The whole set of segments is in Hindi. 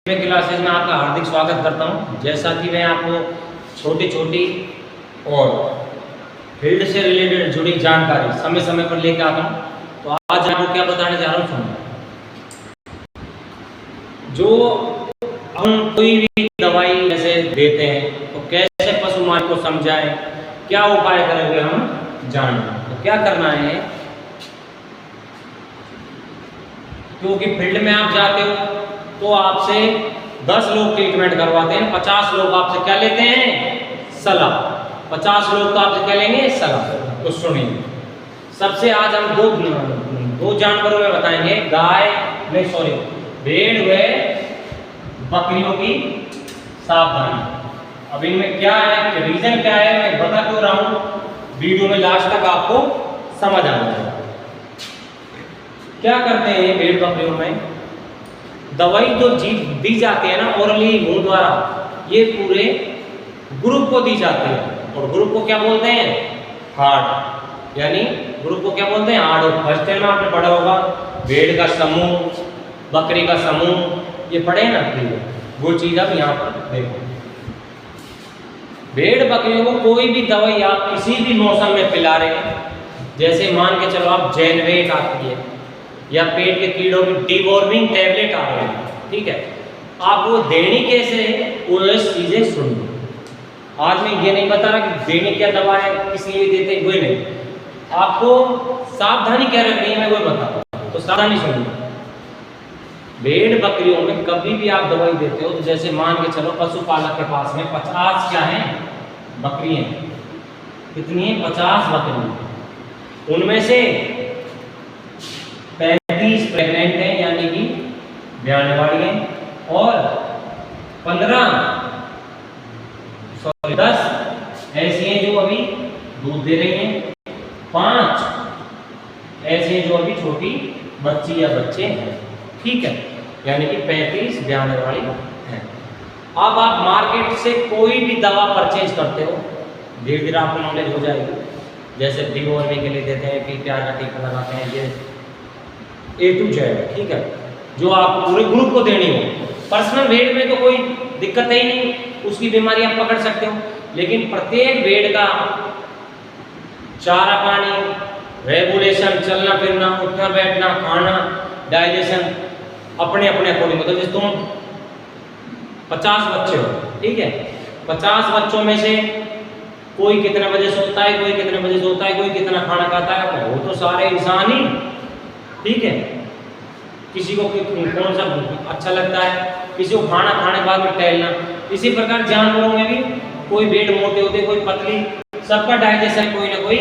में क्लासेस में आपका हार्दिक स्वागत करता हूं। जैसा कि मैं आपको छोटी छोटी और फील्ड से रिलेटेड जुड़ी जानकारी समय समय पर लेकर आता हूं, तो आज आपको क्या बताने जा रहा हूं सुनो। जो हम कोई भी दवाई जैसे देते हैं तो कैसे पशु मालिक को समझाएं, क्या उपाय करेंगे हम जानें। तो क्या करना है, क्योंकि फील्ड में आप जाते हो तो आपसे 10 लोग ट्रीटमेंट करवाते हैं, 50 लोग आपसे क्या लेते हैं, सलाह। 50 लोग तो आपसे क्या लेंगे, सलाह। तो सुनिए, सबसे आज हम दो जानवरों में बताएंगे, भेड़ व बकरियों की सावधानी। अब इनमें क्या है, रीजन क्या है, मैं बता क्यों रहा हूं, वीडियो में लास्ट तक आपको समझ आ जाएगा। क्या करते हैं भेड़ बकरियों में, दवाई जो दी जाती है ना ओरली मुंह द्वारा, ये पूरे ग्रुप को दी जाती है। और ग्रुप को क्या बोलते हैं, हार्ड। यानी ग्रुप को क्या बोलते हैं, हार्ड। फर्स्ट टाइम आपने पढ़ा होगा भेड़ का समूह, बकरी का समूह, ये पढ़े ना, वो चीज अब यहाँ पर देखो। भेड़ बकरियों को कोई भी दवाई आप किसी भी मौसम में पिला रहे हैं, जैसे मान के चलो आप जेनवेट आती है या पेट के कीड़ों की डिवॉर्मिंग टैबलेट आ रहे हैं, ठीक है, आप वो देनी कैसे है वो चीजें सुनिए। आज मैं ये नहीं बता रहा कि देने क्या दवा है, किस लिए देते हैं, वही नहीं, आपको सावधानी क्या रखनी है मैं वही बता रहा हूं। तो सावधानी सुनिए। भेड़ बकरियों में कभी भी आप दवाई देते हो तो जैसे मान के चलो पशुपालक के पास में 50 क्या है बकरी हैं, कितनी है, 50 बकरी, उनमें से 35 प्रेग्नेंट हैं यानी कि ब्याने वाली हैं, और 10 ऐसी हैं जो अभी दूध दे रही हैं, 5 ऐसी हैं जो अभी छोटी बच्ची या बच्चे हैं, ठीक है, यानी कि 35 ब्याने वाली हैं। अब आप मार्केट से कोई भी दवा परचेज करते हो, धीरे धीरे आपको नॉलेज हो जाएगी। जैसे डिवॉर्मिंग के लिए देते हैं कि प्यार का टीका लगाते हैं, ये A to Z, ठीक है, जो आप पूरे ग्रुप को देनी हो। पर्सनल भेड़ में तो कोई दिक्कत ही नहीं, उसकी बीमारी आप पकड़ सकते हो, लेकिन प्रत्येक भेड़ का चारा पानी, रेगुलेशन, चलना फिरना, उठना बैठना, खाना, डाइजेशन अपने अपने अकॉर्डिंग। मतलब जिस तुम 50 बच्चे हो, ठीक है, 50 बच्चों में से कोई कितने बजे सोता है, कोई कितने बजे सोता है, कोई कितना खाना खाता है, वो तो सारे इंसान ही, ठीक है। किसी को कौन सा अच्छा लगता है, किसी को खाना खाने के बाद में टहलना। इसी प्रकार जानवरों में भी कोई भेड़ मोटे होते, कोई पतली, सबका डाइजेशन कोई ना कोई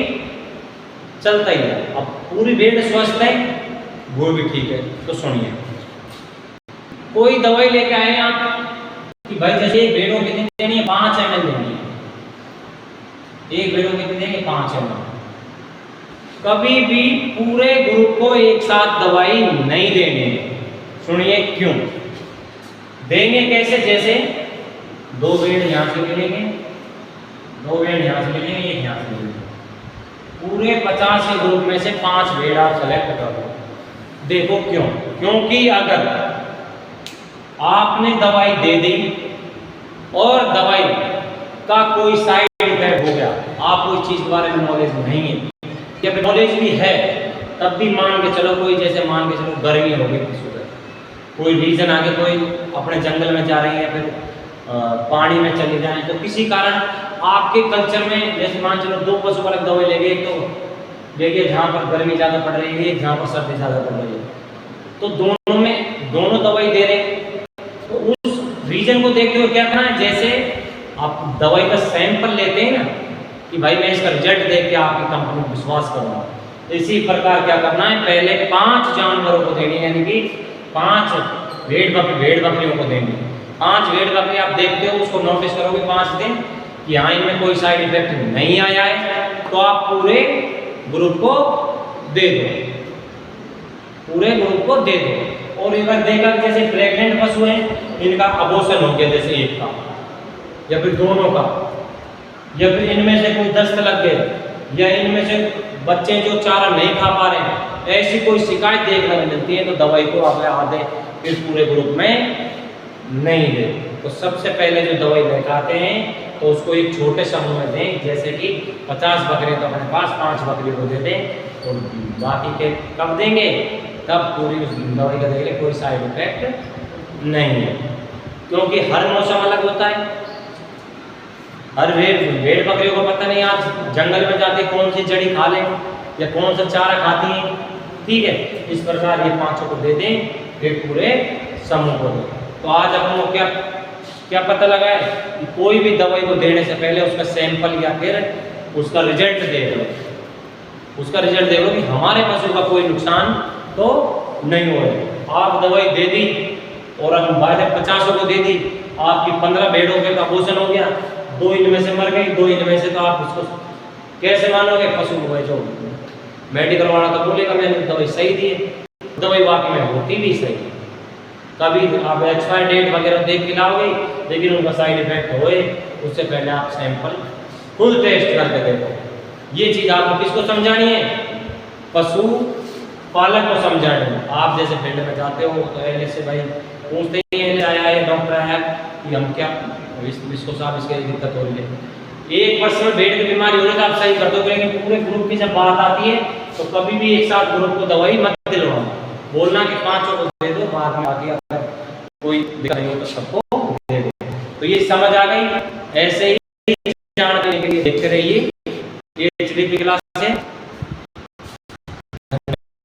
चलता ही है। अब पूरी भेड़ स्वस्थ है, वो भी ठीक है। तो सुनिए, कोई दवाई लेके आए आप कि भाई जैसे एक भेड़ों कितनी देनी है, 5 ml देनी है, एक भेड़ों कितनी देंगे, 5 ml। कभी भी पूरे ग्रुप को एक साथ दवाई नहीं देनी है। सुनिए क्यों देंगे, कैसे, जैसे 2 भेड़ यहाँ से ले लेंगे, 2 भेड़ यहाँ से ले लेंगे, एक यहाँ से ले लेंगे, पूरे 50 के ग्रुप में से 5 भेड़ आप सेलेक्ट कर दो। देखो क्यों, क्योंकि अगर आपने दवाई दे दी और दवाई का कोई साइड इफेक्ट हो गया, आपको इस चीज के बारे में नॉलेज नहीं है, या फिर नॉलेज भी है तब भी मान के चलो, कोई जैसे मान के चलो गर्मी हो गई, कोई रीजन आगे, कोई अपने जंगल में जा रही है, फिर पानी में चले जाए, तो किसी कारण आपके कल्चर में जैसे मान चलो 2 पशुपालक दवाई ले गए, तो देखिए जहाँ पर गर्मी ज़्यादा पड़ रही है, जहाँ पर सर्दी ज़्यादा पड़ रही है, तो दोनों में दोनों दवाई दे रहे हैं। तो उस रीजन को देखते हुए क्या करना है, जैसे आप दवाई का सैंपल लेते हैं ना कि भाई मैं इसका रिजल्ट देख के आपकी कंपनी को विश्वास करूँगा, तो इसी प्रकार क्या करना है, पहले 5 जानवरों को देनी है, यानी कि 5 भेड़ बकरियों को देनी है। 5 भेड़ बकरी आप देखते हो, उसको नोटिस करोगे 5 दिन कि हाँ इनमें कोई साइड इफेक्ट नहीं आया है, तो आप पूरे ग्रुप को दे दो, पूरे ग्रुप को दे दो। और एक बार देखा जैसे प्रेग्नेंट पशु हैं, इनका अबॉर्शन हो गया, जैसे एक का या फिर दोनों का, या फिर इनमें से कोई दस्त लग गए, या इनमें से बच्चे जो चारा नहीं खा पा रहे हैं, ऐसी कोई शिकायत देखने को मिलती है, तो दवाई को आप आधे फिर पूरे ग्रुप में नहीं दे। तो सबसे पहले जो दवाई लेकर आते हैं तो उसको एक छोटे समूह में दें, जैसे कि 50 बकरे तो अपने पास 5 बकरी को दे दें और बाकी के कब देंगे, तब पूरी उस दवाई का देंगे, कोई साइड इफेक्ट नहीं है। क्योंकि हर मौसम अलग होता है, हर भेड़ बकरियों को पता नहीं आज जंगल में जाते कौन सी जड़ी खा लें या कौन सा चारा खाती हैं, ठीक है। इस प्रकार ये 5 को दे दें, फिर पूरे समूह को दें। तो आज अपन को क्या पता लगा है कि कोई भी दवाई को देने से पहले उसका सैंपल या फिर उसका रिजल्ट देख लो, उसका रिजल्ट देख लो कि हमारे पशु का कोई नुकसान तो नहीं हो रहा। आप दवाई दे दी और हम 50 को दे दी, आपकी 15 भेड़ों का अबॉर्शन हो गया, 2 इनमें से मर गई, 2 इनमें से, तो आप उसको कैसे मानोगे? पशु को जो मेडिकल वाला तो बोलेगा मैंने दवाई सही दी है, दवाई वाकई में होती भी सही है। कभी आप एक्सपायर डेट वगैरह देख के लाओगे, लेकिन उनका साइड इफेक्ट होए उससे पहले आप सैंपल खुद टेस्ट करके देखो। ये चीज़ आपको किसको समझानी है? पशु पालक को समझानी है। आप जैसे फील्ड में जाते हो तो एल से भाई पूछते ही आया है डॉक्टर आया कि हम क्या इसको साहब इसके दिक्कत हो रही है। एक पर्सन भेड़ की बीमारी हो रही है तो आप सही कर दो, लेकिन पूरे ग्रुप की जब बात आती है तो कभी भी एक साथ ग्रुप को दवाई मत दिलवाओ, बोलना कि 5 को दे दो, बाद में आगे अगर कोई दिक्कत नहीं हो तो सबको दे दो। तो ये समझ आ गई। ऐसे ही जानने के लिए देखते रहिए ये HDP क्लास है।